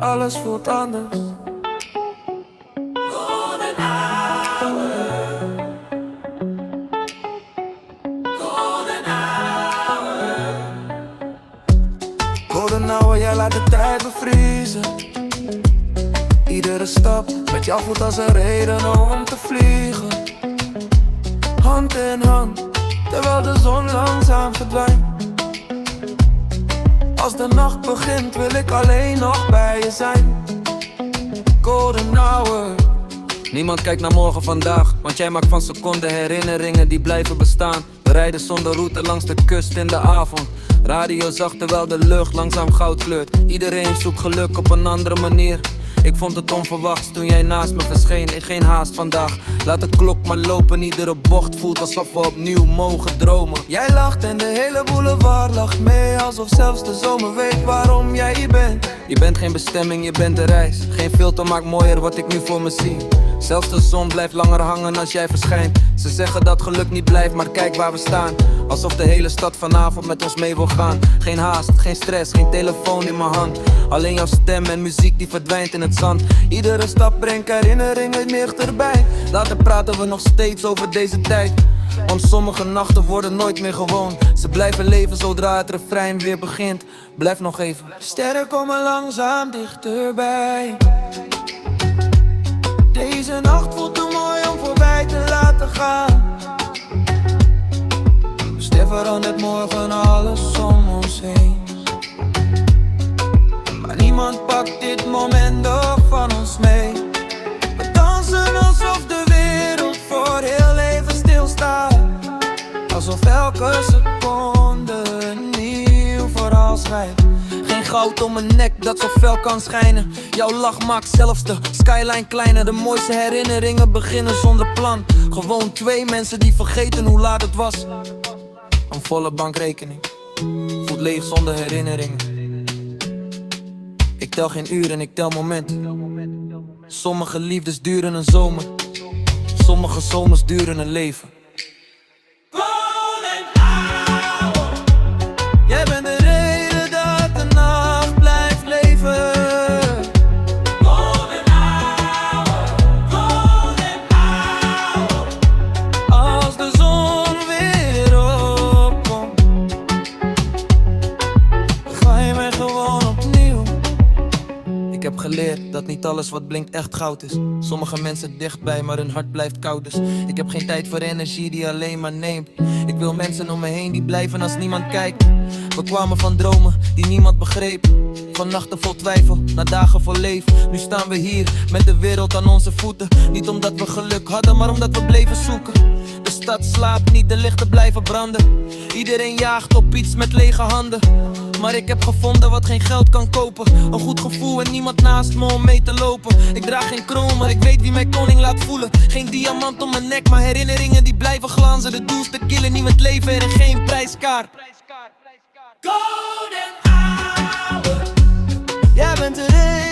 alles voelt anders. Golden hour. Golden hour. Golden hour, jij laat de tijd bevriezen. Iedere stap met jou voelt als een reden om te vliegen. Hand in hand, terwijl de zon langzaam verdwijnt. Als de nacht begint wil ik alleen nog bij je zijn. Golden hour. Niemand kijkt naar morgen vandaag, want jij maakt van seconden herinneringen die blijven bestaan. We rijden zonder route langs de kust in de avond. Radio zacht terwijl de lucht langzaam goud kleurt. Iedereen zoekt geluk op een andere manier. Ik vond het onverwachts toen jij naast me verscheen. Ik geen haast vandaag, laat de klok maar lopen. Iedere bocht voelt alsof we opnieuw mogen dromen. Jij lacht en de hele boulevard lacht mee. Alsof zelfs de zomer weet waarom jij hier bent. Je bent geen bestemming, je bent de reis. Geen filter maakt mooier wat ik nu voor me zie. Zelfs de zon blijft langer hangen als jij verschijnt. Ze zeggen dat geluk niet blijft, maar kijk waar we staan. Alsof de hele stad vanavond met ons mee wil gaan. Geen haast, geen stress, geen telefoon in mijn hand. Alleen jouw stem en muziek die verdwijnt in het zand. Iedere stap brengt herinneringen dichterbij. Later praten we nog steeds over deze tijd. Want sommige nachten worden nooit meer gewoon. Ze blijven leven zodra het refrein weer begint. Blijf nog even. Sterren komen langzaam dichterbij. Deze nacht voelt te mooi om voorbij te laten gaan. Ster verandert morgen alles om ons heen. Maar niemand pakt dit moment nog van ons mee. We dansen alsof de wereld voor heel even stilstaat. Alsof elke seconde een nieuw verhaal schrijft. Geen goud om mijn nek dat zo fel kan schijnen. Jouw lach maakt zelfs de skyline kleiner. De mooiste herinneringen beginnen zonder plan. Gewoon twee mensen die vergeten hoe laat het was. Een volle bankrekening voelt leeg zonder herinneringen. Ik tel geen uren en ik tel momenten. Sommige liefdes duren een zomer. Sommige zomers duren een leven. Jij bent de reden dat de nacht blijft leven. Golden hour, golden hour. Als de zon weer opkomt, ga je mij gewoon opnieuw. Ik heb geleerd dat niet alles wat blinkt echt goud is. Sommige mensen dichtbij, maar hun hart blijft koud. Dus ik heb geen tijd voor energie die alleen maar neemt. Ik wil mensen om me heen die blijven als niemand kijkt. We kwamen van dromen die niemand begreep. Van nachten vol twijfel, naar dagen vol leef. Nu staan we hier met de wereld aan onze voeten. Niet omdat we geluk hadden, maar omdat we bleven zoeken. De stad slaapt niet, de lichten blijven branden. Iedereen jaagt op iets met lege handen. Maar ik heb gevonden wat geen geld kan kopen. Een goed gevoel en niemand naast me om mee te lopen. Ik draag geen kroon, maar ik weet wie mij koning laat voelen. Geen diamant om mijn nek, maar herinneringen die blijven glanzen. De doel is te killen, niet met leven en geen prijskaart. Golden hour. Jij bent de reden